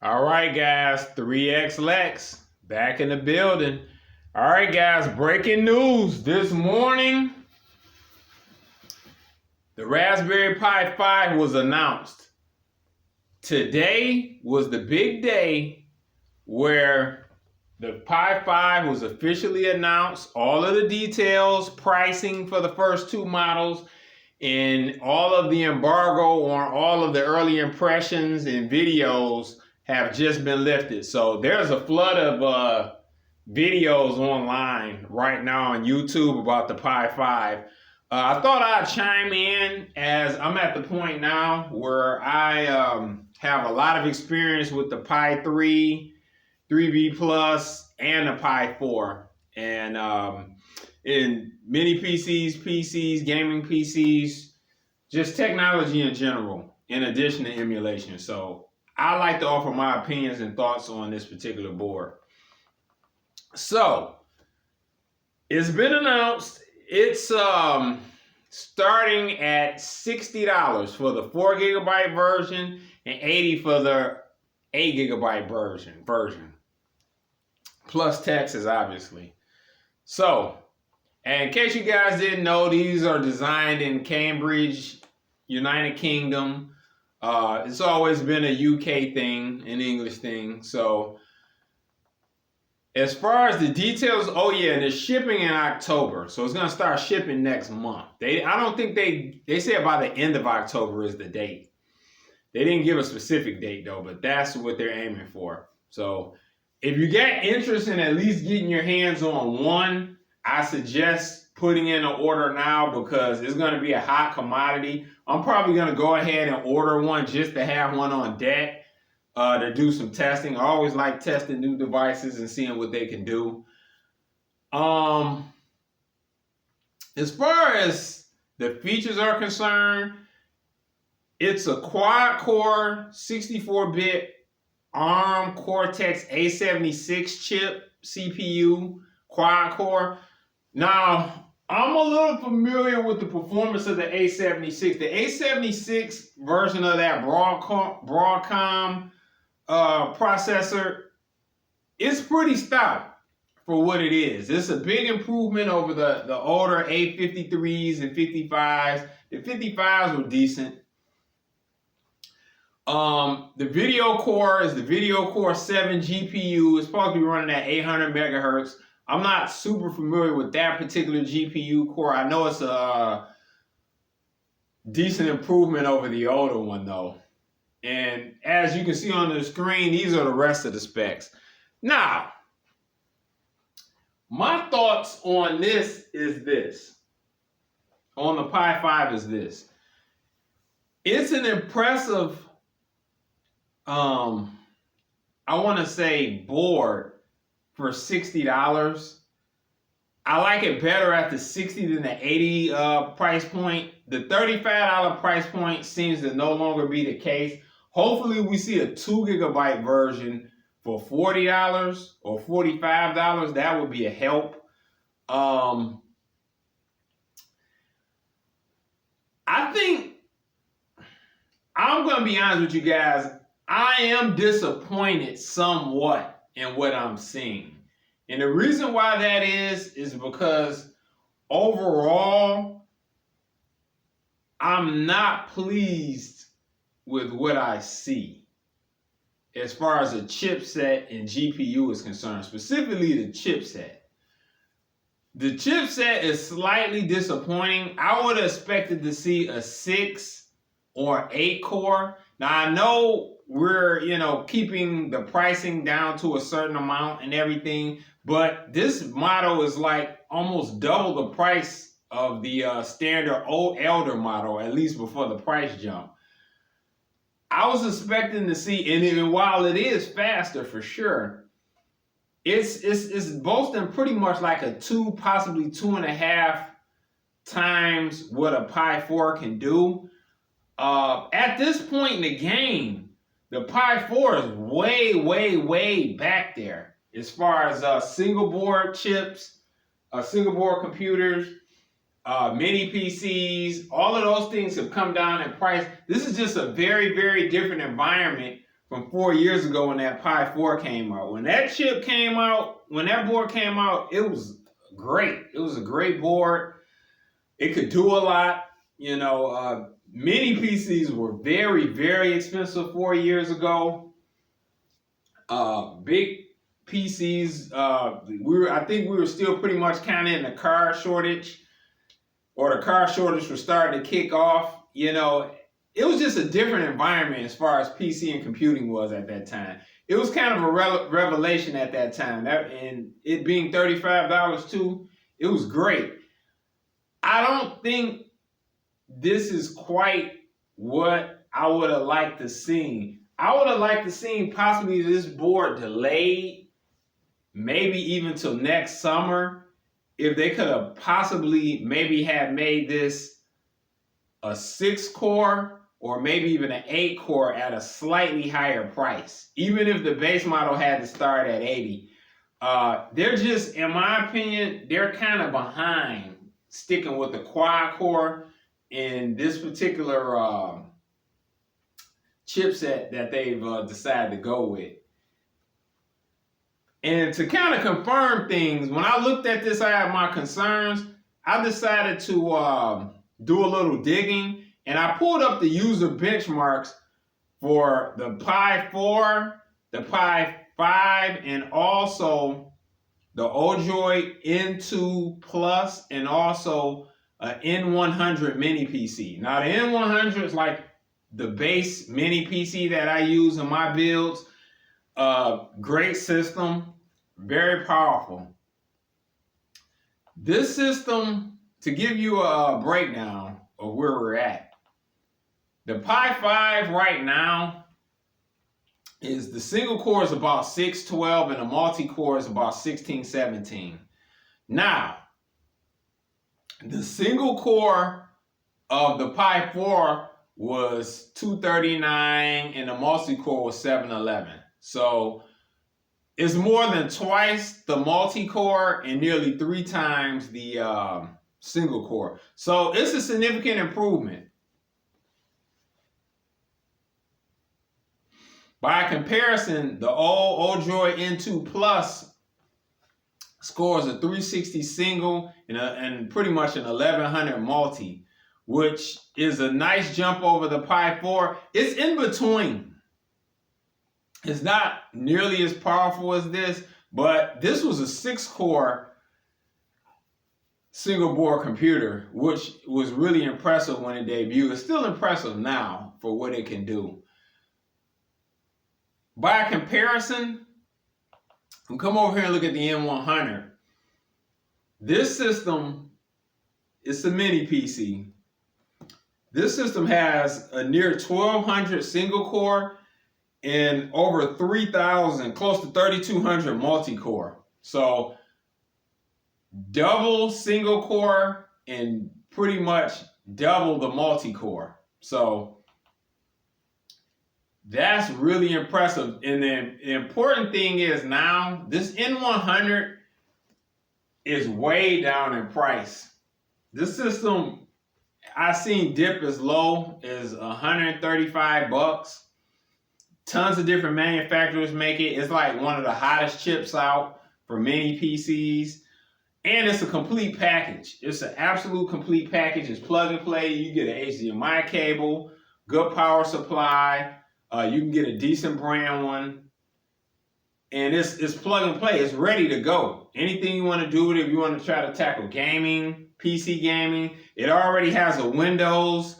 All right, guys, 3X Lex back in the building. All right, guys, breaking news this morning. The Raspberry Pi 5 was announced. Today was the big day where the Pi 5 was officially announced. All of the details, pricing for the first two models, and all of the embargo on all of the early impressions and videos have just been lifted. So there's a flood of videos online right now on YouTube about the Pi 5. I thought I'd chime in as I'm at the point now where I have a lot of experience with the Pi 3, 3V Plus, and the Pi 4. And in many PCs, gaming PCs, just technology in general, in addition to emulation. So I like to offer my opinions and thoughts on this particular board. So it's been announced. It's starting at $60 for the 4GB version and $80 for the 8GB version. Plus taxes, obviously. So, and in case you guys didn't know, these are designed in Cambridge, United Kingdom. It's always been a UK thing, an English thing. So, as far as the details, oh yeah, and it's shipping in October. So it's gonna start shipping next month. I don't think they said by the end of October is the date. They didn't give a specific date though, but that's what they're aiming for. So if you get interest in at least getting your hands on one, I suggest putting in an order now because it's gonna be a hot commodity. I'm probably gonna go ahead and order one just to have one on deck. To do some testing. I always like testing new devices and seeing what they can do. As far as the features are concerned, it's a quad-core 64-bit ARM Cortex A76 chip CPU, quad-core. Now, I'm a little familiar with the performance of the A76. The A76 version of that Broadcom processor is pretty stout for what it is. It's a big improvement over the older A53s and 55s. The 55s were decent. The video core is the Video Core 7 GPU. It's supposed to be running at 800 megahertz. I'm not super familiar with that particular GPU core. I know it's a decent improvement over the older one though. And as you can see on the screen, these are the rest of the specs. Now, my thoughts on this is this. On the Pi 5 is this. It's an impressive, I want to say board for $60. I like it better at the $60 than the $80 price point. The $35 price point seems to no longer be the case. Hopefully we see a 2GB version for $40 or $45. That would be a help. I think, I'm going to be honest with you guys, I am disappointed somewhat in what I'm seeing. And the reason why that is because overall, I'm not pleased with what I see as far as the chipset and GPU is concerned, specifically the chipset. The chipset is slightly disappointing. I would have expected to see a 6 or 8 core. Now I know we're, keeping the pricing down to a certain amount and everything, but this model is like almost double the price of the standard older model, at least before the price jump. I was expecting to see, and while it is faster for sure, it's boasting pretty much like a 2, possibly 2.5 times what a Pi 4 can do. At this point in the game, the Pi 4 is way, way, way back there as far as single board chips, single board computers, mini PCs, all of those things have come down in price. This is just a very, very different environment from 4 years ago when that Pi 4 came out. When that chip came out, when that board came out, it was great. It was a great board. It could do a lot. You know, mini PCs were very, very expensive 4 years ago. Big PCs, I think we were still pretty much kind of in the car shortage, or the car shortage was starting to kick off. You know, it was just a different environment as far as PC and computing was at that time. It was kind of a revelation at that time. And it being $35 too, it was great. I don't think this is quite what I would have liked to see. I would have liked to see possibly this board delayed, maybe even till next summer, if they could have possibly maybe have made this a 6-core or maybe even an 8-core at a slightly higher price. Even if the base model had to start at 80. They're just, in my opinion, they're kind of behind sticking with the quad-core in this particular chipset that they've decided to go with. And to kind of confirm things, when I looked at this, I had my concerns. I decided to do a little digging, and I pulled up the user benchmarks for the Pi 4, the Pi 5, and also the Odroid N2 Plus, and also an N100 mini PC. Now the N100 is like the base mini PC that I use in my builds. Great system, very powerful. This system, to give you a breakdown of where we're at, the Pi 5 right now is the single core is about 612 and the multi-core is about 1617. Now, the single core of the Pi 4 was 239 and the multi-core was 711. So it's more than twice the multi-core and nearly 3 times the single core. So it's a significant improvement. By comparison, the old Odroid N2 Plus scores a 360 single and pretty much an 1100 multi, which is a nice jump over the Pi 4. It's in between. It's not nearly as powerful as this, but this was a 6-core single board computer, which was really impressive when it debuted. It's still impressive now for what it can do. By comparison, we come over here and look at the N100. This system is a mini PC. This system has a near 1200 single core and over 3000, close to 3200 multi-core. So double single core and pretty much double the multi-core. So that's really impressive. And then the important thing is now this N100 is way down in price. This system I seen dip as low as $135. Tons of different manufacturers make it. It's like one of the hottest chips out for mini PCs. And it's a complete package. It's an absolute complete package. It's plug and play. You get an HDMI cable, good power supply. You can get a decent brand one. And it's plug and play. It's ready to go. Anything you want to do with it, if you want to try to tackle gaming, PC gaming, it already has a Windows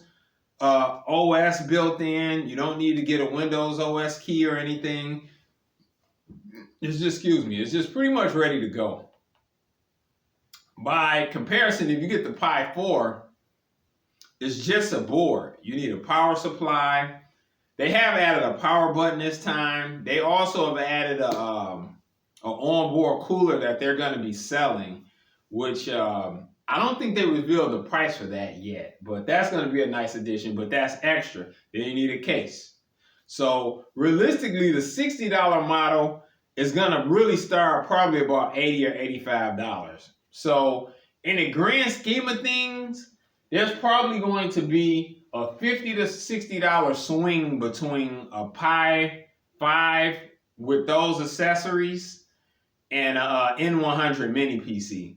OS built in. You don't need to get a Windows OS key or anything. It's just pretty much ready to go. By comparison, if you get the Pi 4, it's just a board. You need a power supply. They have added a power button this time. They also have added a onboard cooler that they're going to be selling, which I don't think they revealed the price for that yet, but that's going to be a nice addition, but that's extra. Then you need a case. So realistically, the $60 model is going to really start probably about $80 or $85. So in the grand scheme of things, there's probably going to be a $50 to $60 swing between a Pi 5 with those accessories and N100 mini PC.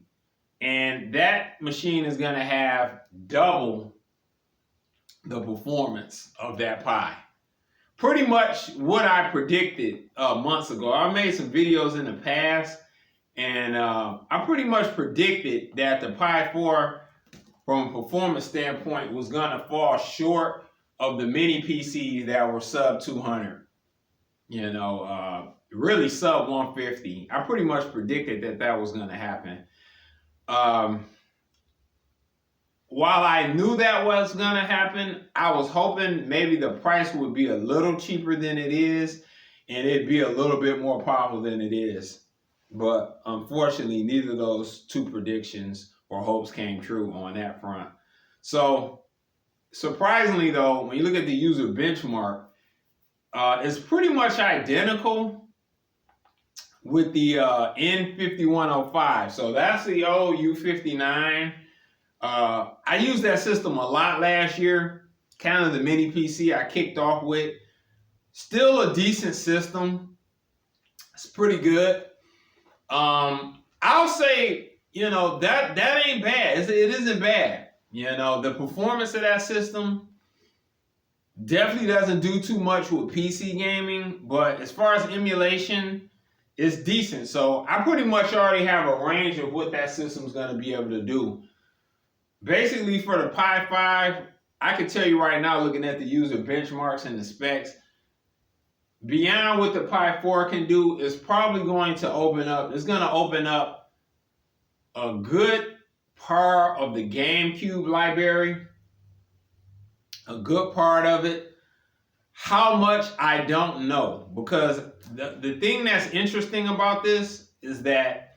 And that machine is going to have double the performance of that Pi. Pretty much what I predicted months ago. I made some videos in the past, and I pretty much predicted that the Pi 4, from a performance standpoint, was going to fall short of the mini PCs that were sub 200. You know, really sub 150. I pretty much predicted that that was going to happen. While I knew that was going to happen, I was hoping maybe the price would be a little cheaper than it is, and it'd be a little bit more powerful than it is. But unfortunately, neither of those two predictions or hopes came true on that front. So surprisingly though, when you look at the user benchmark, it's pretty much identical with the N5105. So that's the old U59. I used that system a lot last year, kind of the mini PC I kicked off with. Still a decent system. It's pretty good. I'll say, you know, that ain't bad. It isn't bad. You know, the performance of that system definitely doesn't do too much with PC gaming, but as far as emulation, it's decent. So I pretty much already have a range of what that system's going to be able to do. Basically, for the Pi 5, I can tell you right now, looking at the user benchmarks and the specs, beyond what the Pi 4 can do, is probably going to open up, it's going to open up a good part of the GameCube library, a good part of it. How much, I don't know, because the thing that's interesting about this is that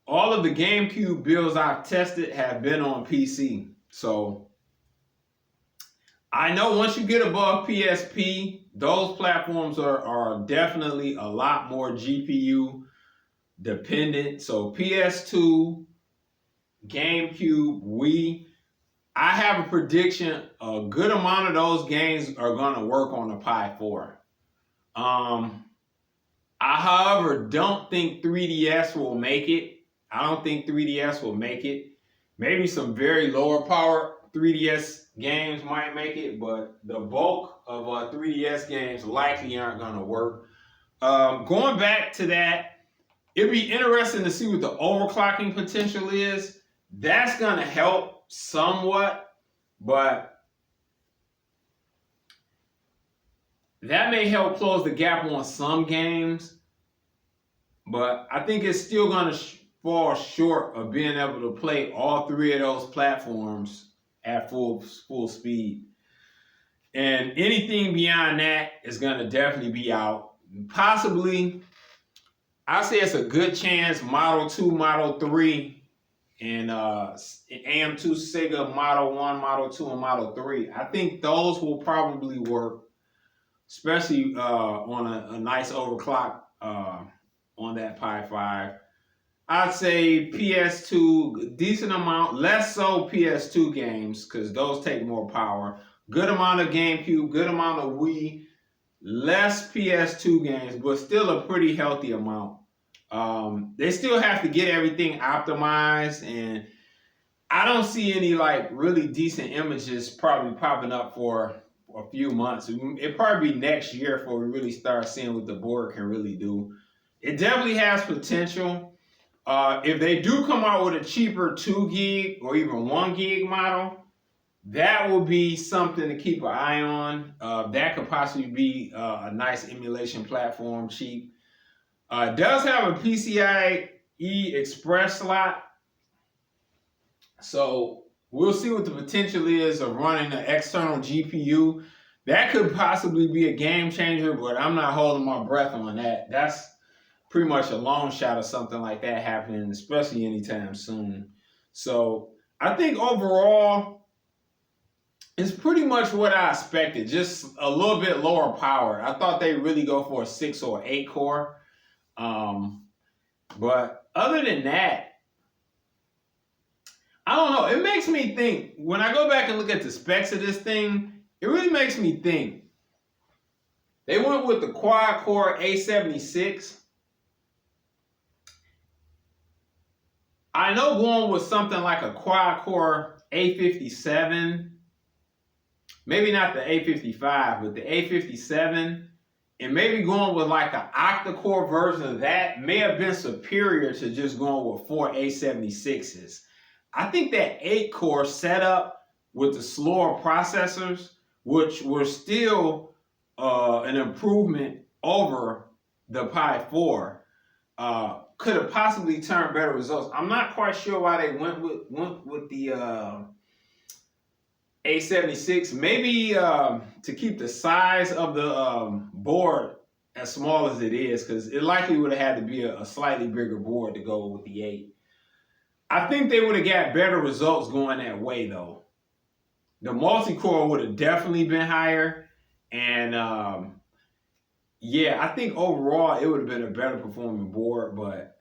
all of the GameCube builds I've tested have been on PC. So I know once you get above PSP, those platforms are definitely a lot more GPU dependent. So PS2, GameCube, Wii, I have a prediction a good amount of those games are going to work on the Pi 4. I, however, don't think 3DS will make it. I don't think 3DS will make it. Maybe some very lower power 3DS games might make it, but the bulk of 3DS games likely aren't going to work. Going back to that, it'd be interesting to see what the overclocking potential is. That's going to help somewhat, but that may help close the gap on some games, but I think it's still going to fall short of being able to play all 3 of those platforms at full speed. And anything beyond that is going to definitely be out. Possibly, I say it's a good chance Model 2, Model 3, and AM2 Sega Model 1, Model 2, and Model 3. I think those will probably work, especially on a nice overclock on that Pi 5. I'd say PS2, decent amount, less so PS2 games, because those take more power. Good amount of GameCube, good amount of Wii, less PS2 games, but still a pretty healthy amount. They still have to get everything optimized, and I don't see any like really decent images probably popping up for a few months. It'll probably be next year before we really start seeing what the board can really do. It definitely has potential. If they do come out with a cheaper 2 gig or even 1 gig model, that will be something to keep an eye on. That could possibly be a nice emulation platform, cheap. It does have a PCIe Express slot, so we'll see what the potential is of running an external GPU. That could possibly be a game changer, but I'm not holding my breath on that. That's pretty much a long shot of something like that happening, especially anytime soon. So I think overall, it's pretty much what I expected, just a little bit lower power. I thought they'd really go for a 6 or 8 core. But other than that, I don't know. It makes me think, when I go back and look at the specs of this thing, it really makes me think, They went with the quad-core A76. I know going with something like a quad-core A57, maybe not the A55, but the A57, and maybe going with like an octa-core version of that may have been superior to just going with 4 A76s. I think that 8-core setup with the slower processors, which were still an improvement over the Pi 4, could have possibly turned better results. I'm not quite sure why they went with the A76. Maybe to keep the size of the board as small as it is, because it likely would have had to be a slightly bigger board to go with the 8. I think they would have got better results going that way, though. The multi-core would have definitely been higher, and yeah, I think overall it would have been a better performing board, but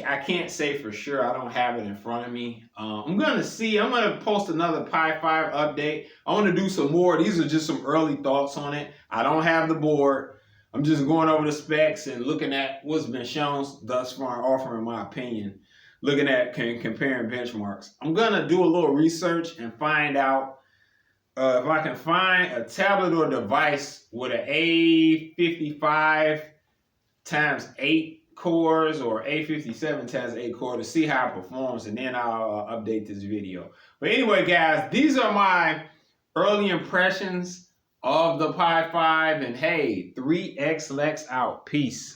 I can't say for sure. I don't have it in front of me. I'm going to post another Pi 5 update. I want to do some more. These are just some early thoughts on it. I don't have the board. I'm just going over the specs and looking at what's been shown thus far, offering my opinion, looking at comparing benchmarks. I'm going to do a little research and find out if I can find a tablet or device with an A55 times 8 cores or A57 times 8 core to see how it performs, and then I'll update this video. But anyway, guys, these are my early impressions of the Pi 5, and hey, 3x Lex out. Peace.